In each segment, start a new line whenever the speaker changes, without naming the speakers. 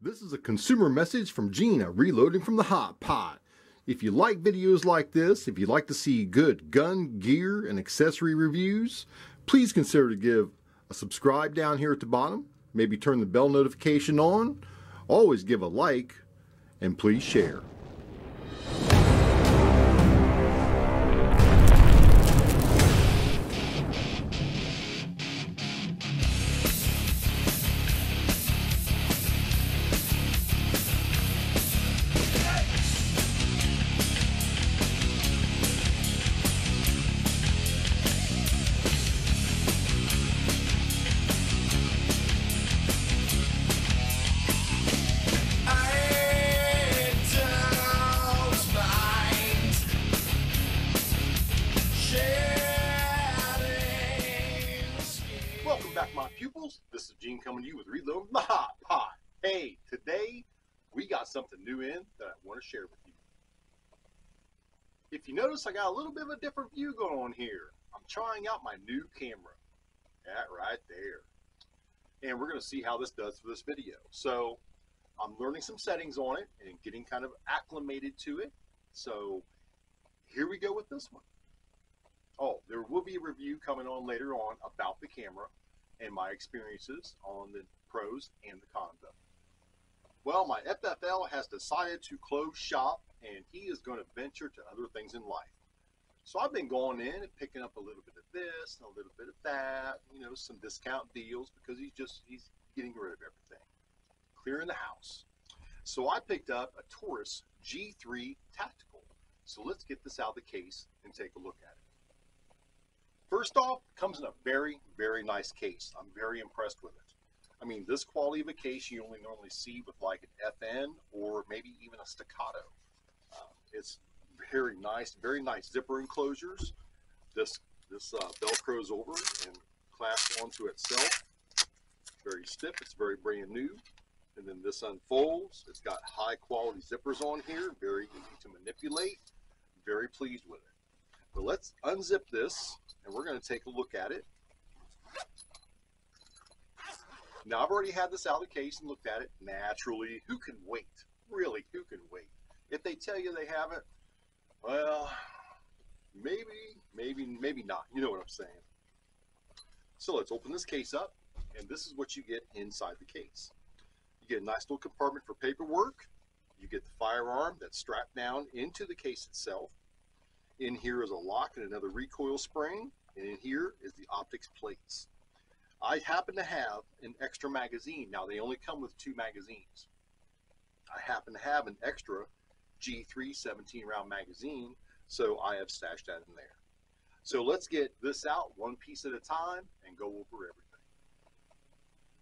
This is a consumer message from Gina, reloading from the hot pot. If you like videos like this, if you'd like to see good gun, gear, and accessory reviews, please consider to give a subscribe down here at the bottom. Maybe turn the bell notification on. Always give a like, and please share. Welcome back, my pupils. This is Gene coming to you with Reload from the Hot Pot. Hey, today we got something new in that I want to share with you. If you notice, I got a little bit of a different view going on here. I'm trying out my new camera. That right there. And we're going to see how this does for this video. So I'm learning some settings on it and getting kind of acclimated to it. So here we go with this one. Oh, there will be a review coming on later on about the camera and my experiences on the pros and the cons of it. Well, my FFL has decided to close shop and he is going to venture to other things in life. So I've been going in and picking up a little bit of this and a little bit of that, you know, some discount deals because he's getting rid of everything, clearing the house. So I picked up a TAURUS G3 Tactical. So let's get this out of the case and take a look at it. First off, it comes in a very, very nice case. I'm very impressed with it. I mean, this quality of a case you only normally see with like an FN or maybe even a staccato. It's very nice zipper enclosures. This Velcros over and clasps onto itself. Very stiff, it's very brand new. And then this unfolds. It's got high quality zippers on here, very easy to manipulate. Very pleased with it. But let's unzip this and we're going to take a look at it. Now I've already had this out of the case and looked at it. Naturally, who can wait? Really, who can wait? If they tell you they haven't, well, maybe not. You know what I'm saying. So let's open this case up and this is what you get inside the case. You get a nice little compartment for paperwork. You get the firearm that's strapped down into the case itself. In here is a lock and another recoil spring, and in here is the optics plates. I happen to have an extra magazine. Now they only come with 2 magazines. I happen to have an extra G3 17 round magazine, so I have stashed that in there. So let's get this out one piece at a time and go over everything.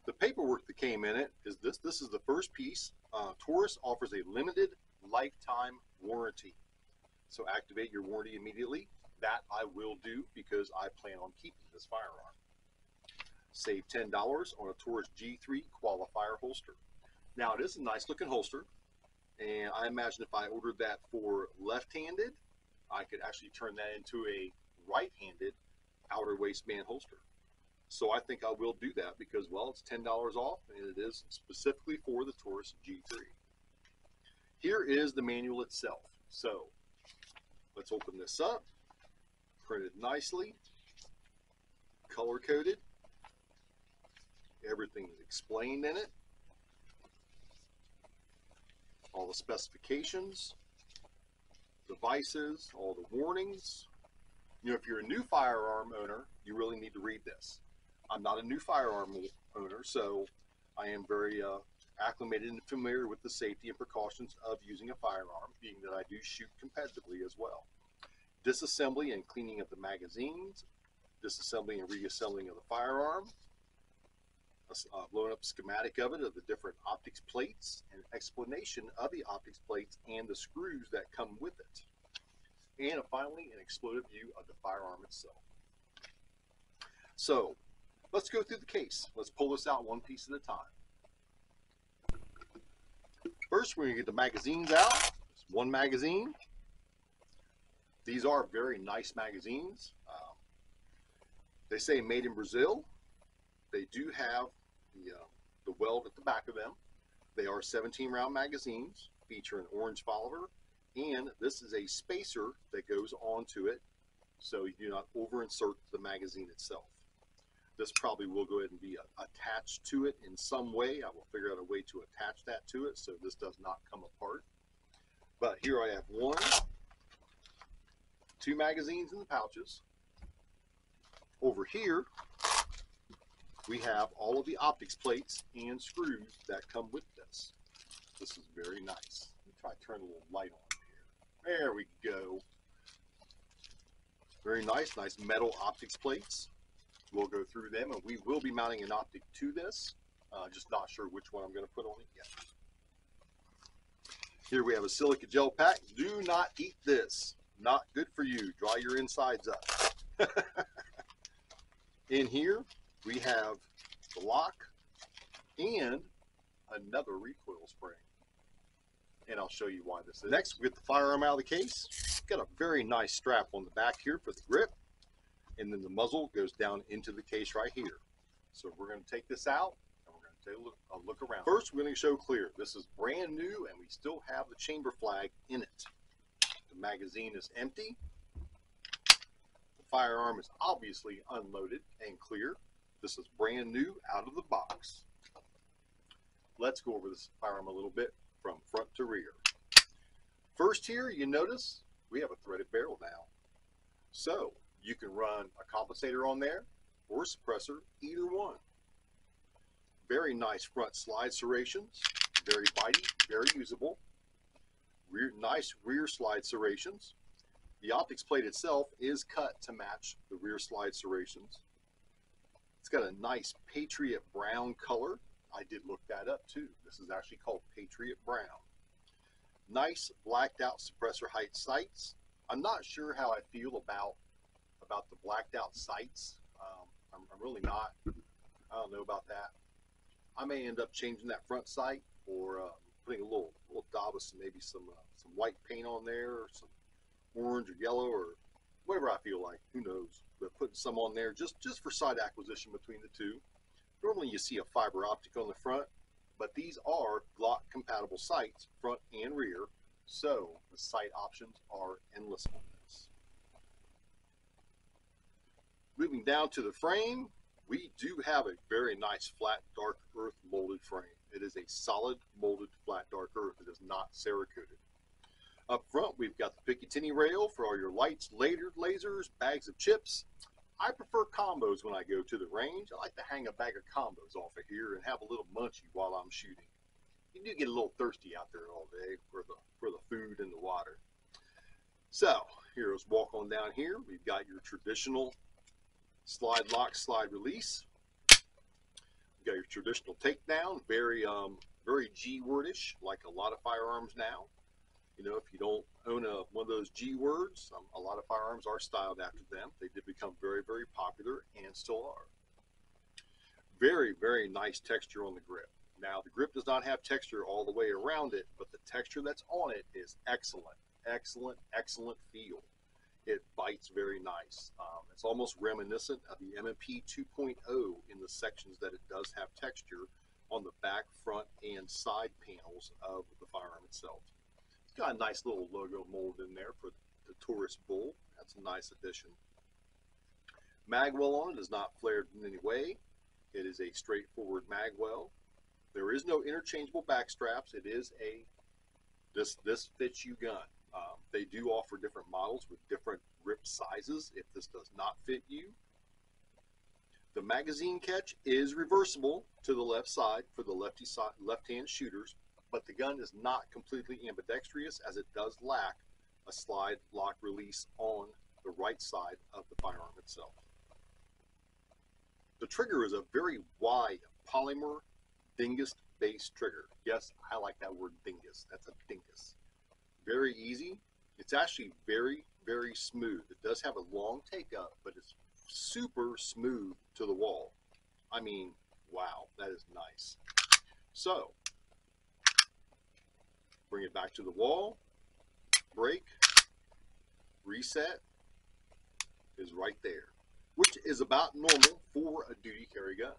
The paperwork that came in it is this. This is the first piece. TAURUS offers a limited lifetime warranty. So activate your warranty immediately. That I will do because I plan on keeping this firearm. Save $10 on a TAURUS G3 qualifier holster. Now it is a nice looking holster, and I imagine if I ordered that for left-handed, I could actually turn that into a right-handed outer waistband holster. So I think I will do that because, well, it's $10 off and it is specifically for the TAURUS G3. Here is the manual itself. So let's open this up, printed nicely, color-coded. Everything is explained in it. All the specifications, devices, all the warnings. You know, if you're a new firearm owner, you really need to read this. I'm not a new firearm owner, so I am very acclimated and familiar with the safety and precautions of using a firearm, being that I do shoot competitively as well. Disassembly and cleaning of the magazines, disassembly and reassembling of the firearm, blown up schematic of it, of the different optics plates, and explanation of the optics plates and the screws that come with it. And finally, an exploded view of the firearm itself. So let's go through the case. Let's pull this out one piece at a time. First, we're going to get the magazines out. Just one magazine. These are very nice magazines. They say made in Brazil. They do have the weld at the back of them. They They are 17 round magazines, feature an orange follower, and this is a spacer that goes onto it so you do not over insert the magazine itself. This probably will go ahead and be attached to it in some way. I will figure out a way to attach that to it so this does not come apart. But here I have 1, 2 magazines in the pouches. Over here, we have all of the optics plates and screws that come with this. This is very nice. Let me try to turn a little light on here. There we go. Very nice, nice metal optics plates. We'll go through them, and we will be mounting an optic to this. Just not sure which one I'm going to put on it yet. Here we have a silica gel pack. Do not eat this. Not good for you. Dry your insides up. In here, we have the lock and another recoil spring. And I'll show you why this is. Next, we get the firearm out of the case. Got a very nice strap on the back here for the grip. And then the muzzle goes down into the case right here. So we're going to take this out and we're going to take a look around. First, we're going to show clear. This is brand new and we still have the chamber flag in it. The magazine is empty. The firearm is obviously unloaded and clear. This is brand new out of the box. Let's go over this firearm a little bit from front to rear. First here, you notice we have a threaded barrel now. So you can run a compensator on there or a suppressor, either one. Very nice front slide serrations, very bitey, very usable. Nice rear slide serrations. The optics plate itself is cut to match the rear slide serrations. It's got a nice Patriot brown color. I did look that up too. This is actually called Patriot Brown. Nice blacked out suppressor height sights. I'm not sure how I feel about the blacked out sights. I'm really not. I don't know about that. I may end up changing that front sight or putting a little dab of maybe some white paint on there, or some orange or yellow or whatever I feel like. Who knows? But putting some on there just for sight acquisition between the two. Normally you see a fiber optic on the front, but these are Glock compatible sights, front and rear, so the sight options are endless on this. Moving down to the frame, we do have a very nice flat dark earth molded frame. It is a solid molded flat dark earth. It is not Cerakoted. Up front, we've got the Picatinny rail for all your lights, lasers, bags of chips. I prefer combos when I go to the range. I like to hang a bag of combos off of here and have a little munchie while I'm shooting. You do get a little thirsty out there all day for the food and the water. So here's walk on down here. We've got your traditional slide lock, slide release. We've got your traditional takedown, very G-wordish, like a lot of firearms now. You know, if you don't own one of those G words, a lot of firearms are styled after them. They did become very, very popular and still are. Very, very nice texture on the grip. Now, the grip does not have texture all the way around it, but the texture that's on it is excellent, excellent, excellent feel. It bites very nice. It's almost reminiscent of the M&P 2.0 in the sections that it does have texture on the back, front, and side panels of the firearm itself. Got a nice little logo mold in there for the TAURUS bull. That's a nice addition. Magwell on it is not flared in any way. It is a straightforward magwell. There is no interchangeable back straps. It is this fits you gun. They do offer different models with different grip sizes if this does not fit you. The magazine catch is reversible to the left side for the left-hand shooters, but the gun is not completely ambidextrous, as it does lack a slide lock release on the right side of the firearm itself. The trigger is a very wide polymer dingus based trigger. Yes, I like that word dingus. That's a dingus. Very easy. It's actually very, very smooth. It does have a long take up, but it's super smooth to the wall. I mean, wow, that is nice. So bring it back to the wall, break, reset is right there, which is about normal for a duty carry gun.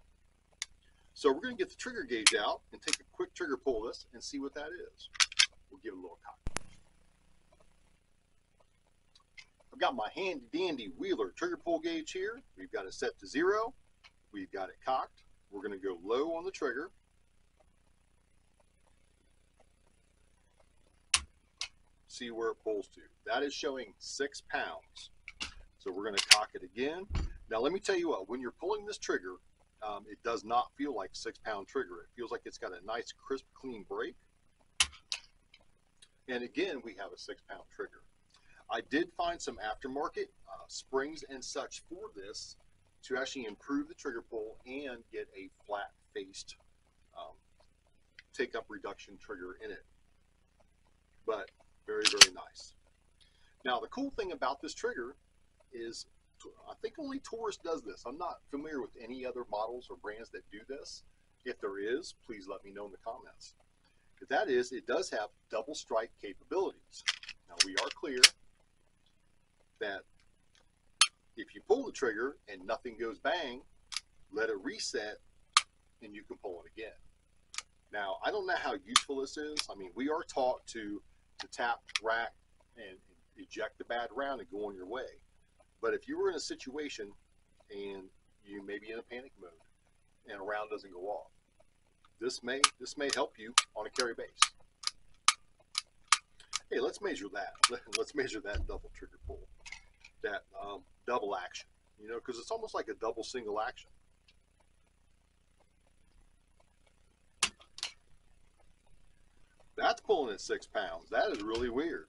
So we're going to get the trigger gauge out and take a quick trigger pull of this and see what that is. We'll give it a little cock. I've got my handy dandy Wheeler trigger pull gauge here. We've got it set to 0. We've got it cocked. We're going to go low on the trigger. See where it pulls to. That is showing 6 pounds. So we're going to cock it again. Now let me tell you what, when you're pulling this trigger, it does not feel like 6-pound trigger. It feels like it's got a nice crisp clean break. And again, we have a 6-pound trigger. I did find some aftermarket springs and such for this to actually improve the trigger pull and get a flat faced take up reduction trigger in it. But very, very nice. Now the cool thing about this trigger is I think only TAURUS does this. I'm not familiar with any other models or brands that do this. If there is, please let me know in the comments. If that is, it does have double strike capabilities. Now we are clear that if you pull the trigger and nothing goes bang, let it reset and you can pull it again. Now I don't know how useful this is. I mean, we are taught to tap, rack, and eject the bad round and go on your way. But if you were in a situation and you may be in a panic mode and a round doesn't go off, this may help you on a carry base. Hey, let's measure that. Let's measure that double trigger pull, that double action. You know, because it's almost like a double single action. That's pulling at 6 pounds. That is really weird.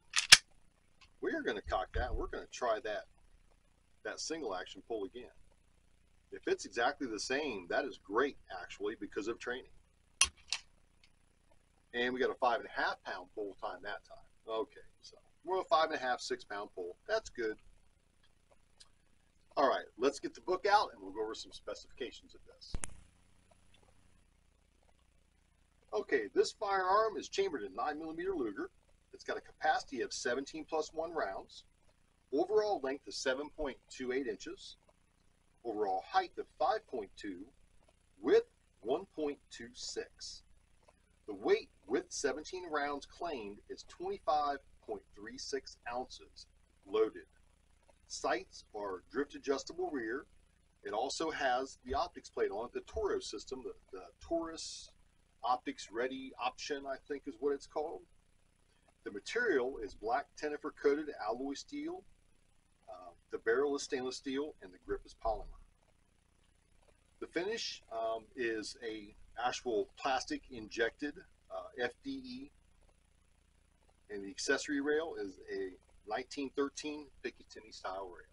We are going to cock that. And we're going to try that single action pull again. If it's exactly the same, that is great actually because of training. And we got a 5.5 pound pull time that time. Okay, so we're a 5.5, 6 pound pull. That's good. All right, let's get the book out and we'll go over some specifications of this. Okay, this firearm is chambered in 9mm Luger. It's got a capacity of 17+1 rounds. Overall length is 7.28 inches. Overall height of 5.2. Width 1.26. The weight with 17 rounds claimed is 25.36 ounces loaded. Sights are drift adjustable rear. It also has the optics plate on it, the TAURUS system, the TAURUS Optics Ready option, I think is what it's called. The material is black Tenifer coated alloy steel. The barrel is stainless steel and the grip is polymer. The finish is a actual plastic injected FDE, and the accessory rail is a 1913 Picatinny style rail.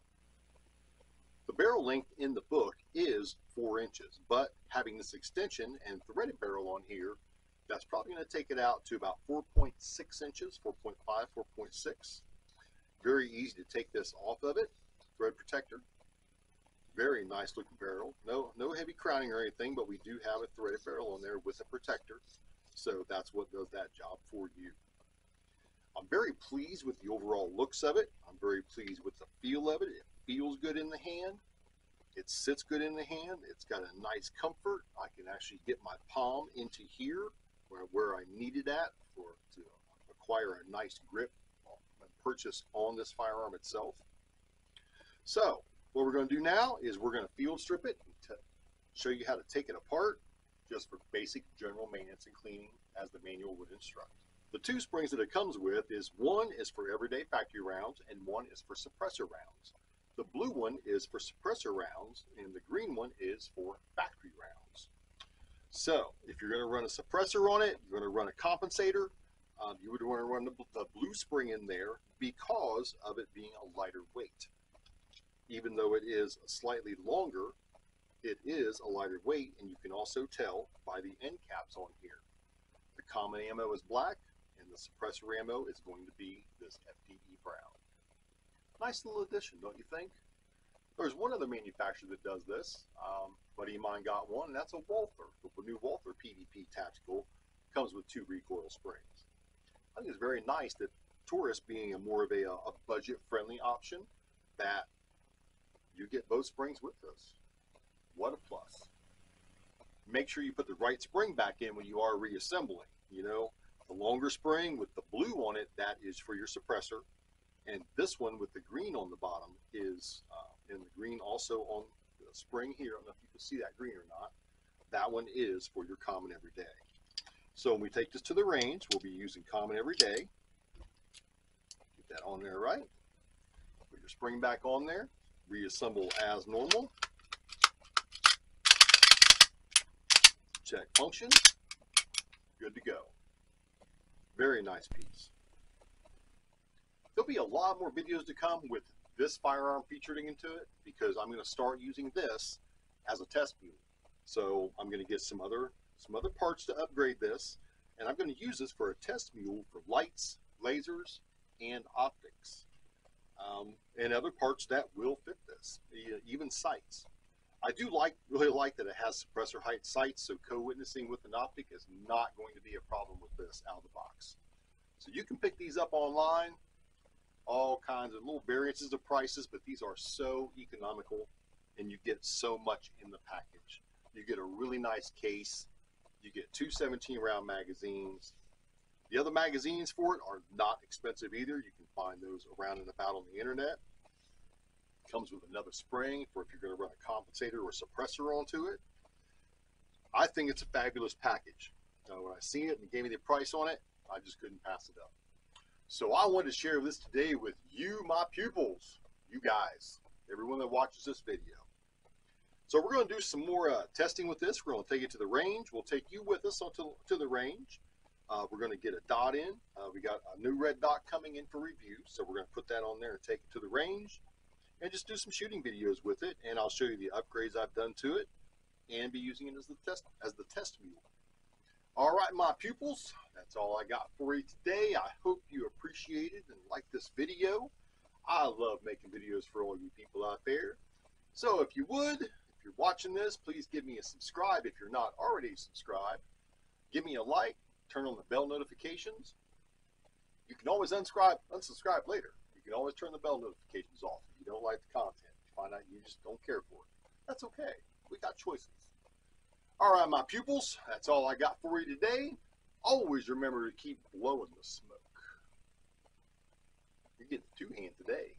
The barrel length in the book is 4 inches, but having this extension and threaded barrel on here, that's probably going to take it out to about 4.6 inches, 4.5, 4.6. Very easy to take this off of it. Thread protector. Very nice looking barrel. No heavy crowning or anything, but we do have a threaded barrel on there with a protector. So that's what does that job for you. I'm very pleased with the overall looks of it. I'm very pleased with the feel of it. It feels good in the hand. It sits good in the hand. It's got a nice comfort. I can actually get my palm into here where I need it at to acquire a nice grip and purchase on this firearm itself. So what we're going to do now is we're going to field strip it to show you how to take it apart just for basic general maintenance and cleaning as the manual would instruct. The 2 springs that it comes with is one is for everyday factory rounds and one is for suppressor rounds. The blue one is for suppressor rounds and the green one is for factory rounds. So if you're going to run a suppressor on it, you're going to run a compensator, you would want to run the blue spring in there because of it being a lighter weight. Even though it is slightly longer, it is a lighter weight, and you can also tell by the end caps on here. The common ammo is black, and the suppressor ammo is going to be this FDE brown. Nice little addition, don't you think? There's one other manufacturer that does this. Buddy of mine got one, and that's a Walther. The new Walther PvP Tactical comes with 2 recoil springs. I think it's very nice that TAURUS, being more of a budget-friendly option, that you get both springs with this. What a plus. make sure you put the right spring back in when you are reassembling. You know, the longer spring with the blue on it, that is for your suppressor. And this one with the green on the bottom is, and the green also on the spring here. I don't know if you can see that green or not. That one is for your common everyday. So when we take this to the range, we'll be using common everyday. Get that on there right. Put your spring back on there. Reassemble as normal. Check function. Good to go. Very nice piece. There'll be a lot more videos to come with this firearm featured into it, because I'm going to start using this as a test mule. So I'm going to get some other parts to upgrade this, and I'm going to use this for a test mule for lights, lasers, and optics, and other parts that will fit this, even sights. I do really like that it has suppressor height sights, so co-witnessing with an optic is not going to be a problem with this out of the box. So you can pick these up online, all kinds of little variances of prices, but these are so economical, and you get so much in the package. You get a really nice case. You get two 17-round magazines. The other magazines for it are not expensive either. You can find those around and about on the internet. It comes with another spring for if you're going to run a compensator or suppressor onto it. I think it's a fabulous package. When I seen it and gave me the price on it, I just couldn't pass it up. So I wanted to share this today with you, my pupils, you guys, everyone that watches this video. So we're going to do some more testing with this. We're going to take it to the range. We'll take you with us to the range. We're going to get a dot in. We got a new red dot coming in for review, so we're going to put that on there and take it to the range and just do some shooting videos with it, and I'll show you the upgrades I've done to it and be using it as the test mule. All right, my pupils, that's all I got for you today. I hope you appreciated and liked this video. I love making videos for all you people out there. So if you would, if you're watching this, please give me a subscribe if you're not already subscribed. Give me a like, turn on the bell notifications. You can always unsubscribe later. You can always turn the bell notifications off if you don't like the content. You find out you just don't care for it. That's okay. We got choices. All right, my pupils, that's all I got for you today. Always remember to keep blowing the smoke. You're getting the two-hand today.